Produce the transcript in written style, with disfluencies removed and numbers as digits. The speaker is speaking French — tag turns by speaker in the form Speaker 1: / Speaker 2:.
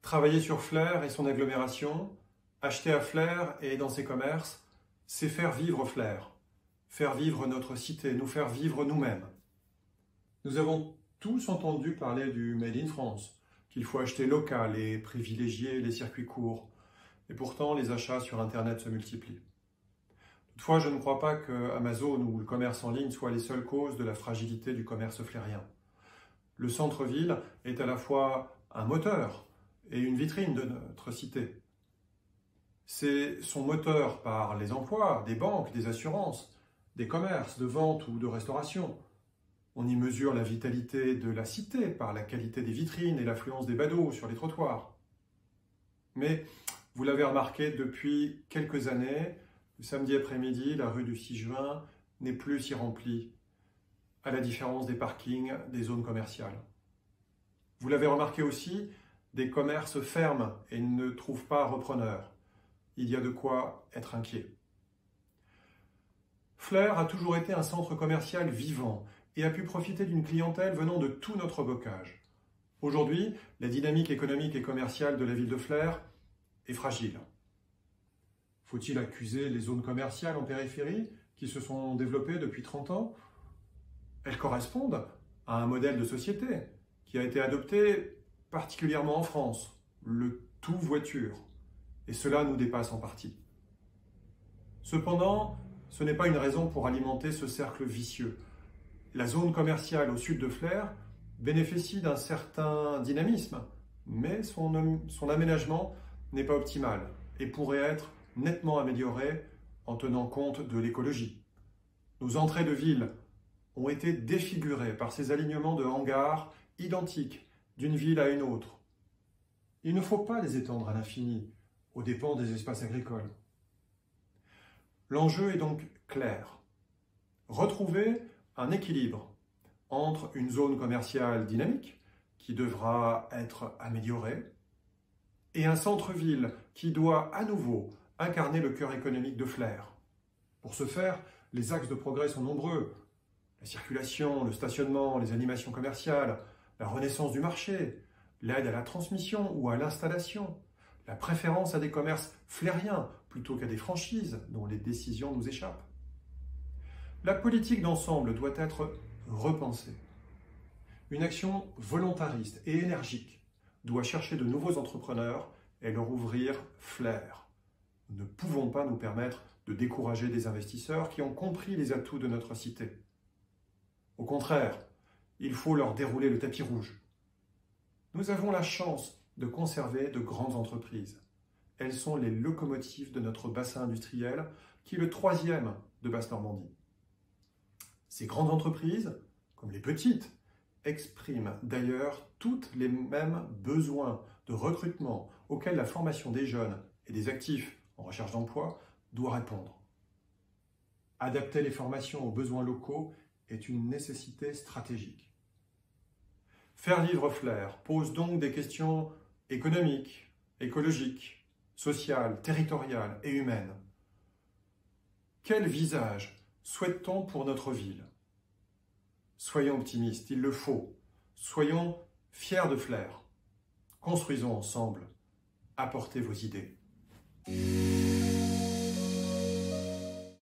Speaker 1: Travailler sur Flers et son agglomération, acheter à Flers et dans ses commerces, c'est faire vivre Flers, faire vivre notre cité, nous faire vivre nous-mêmes. Nous avons tous entendu parler du Made in France, qu'il faut acheter local et privilégier les circuits courts. Et pourtant, les achats sur Internet se multiplient. Toutefois, je ne crois pas que Amazon ou le commerce en ligne soient les seules causes de la fragilité du commerce flérien. Le centre-ville est à la fois un moteur et une vitrine de notre cité. C'est son moteur par les emplois, des banques, des assurances, des commerces, de vente ou de restauration. On y mesure la vitalité de la cité par la qualité des vitrines et l'affluence des badauds sur les trottoirs. Mais, vous l'avez remarqué, depuis quelques années, le samedi après-midi, la rue du 6 juin n'est plus si remplie, à la différence des parkings des zones commerciales. Vous l'avez remarqué aussi, des commerces ferment et ne trouvent pas repreneurs. Il y a de quoi être inquiet. Flers a toujours été un centre commercial vivant et a pu profiter d'une clientèle venant de tout notre bocage. Aujourd'hui, la dynamique économique et commerciale de la ville de Flers est fragile. Faut-il accuser les zones commerciales en périphérie qui se sont développées depuis 30 ans? Elles correspondent à un modèle de société qui a été adopté particulièrement en France, le tout-voiture, et cela nous dépasse en partie. Cependant, ce n'est pas une raison pour alimenter ce cercle vicieux. La zone commerciale au sud de Flers bénéficie d'un certain dynamisme, mais son aménagement n'est pas optimal et pourrait être nettement amélioré en tenant compte de l'écologie. Nos entrées de ville ont été défigurées par ces alignements de hangars identiques d'une ville à une autre. Il ne faut pas les étendre à l'infini, aux dépens des espaces agricoles. L'enjeu est donc clair. Retrouver un équilibre entre une zone commerciale dynamique, qui devra être améliorée, et un centre-ville qui doit à nouveau incarner le cœur économique de Flers. Pour ce faire, les axes de progrès sont nombreux. La circulation, le stationnement, les animations commerciales, la renaissance du marché, l'aide à la transmission ou à l'installation, la préférence à des commerces flériens plutôt qu'à des franchises dont les décisions nous échappent. La politique d'ensemble doit être repensée. Une action volontariste et énergique doit chercher de nouveaux entrepreneurs et leur ouvrir Flers. Nous ne pouvons pas nous permettre de décourager des investisseurs qui ont compris les atouts de notre cité. Au contraire, il faut leur dérouler le tapis rouge. Nous avons la chance de conserver de grandes entreprises. Elles sont les locomotives de notre bassin industriel, qui est le 3e de Basse-Normandie. Ces grandes entreprises, comme les petites, expriment d'ailleurs toutes les mêmes besoins de recrutement auxquels la formation des jeunes et des actifs en recherche d'emploi doit répondre. Adapter les formations aux besoins locaux est une nécessité stratégique. Faire vivre Flers pose donc des questions économiques, écologiques, sociales, territoriales et humaines. Quel visage souhaite-t-on pour notre ville? Soyons optimistes, il le faut. Soyons fiers de Flers. Construisons ensemble. Apportez vos idées.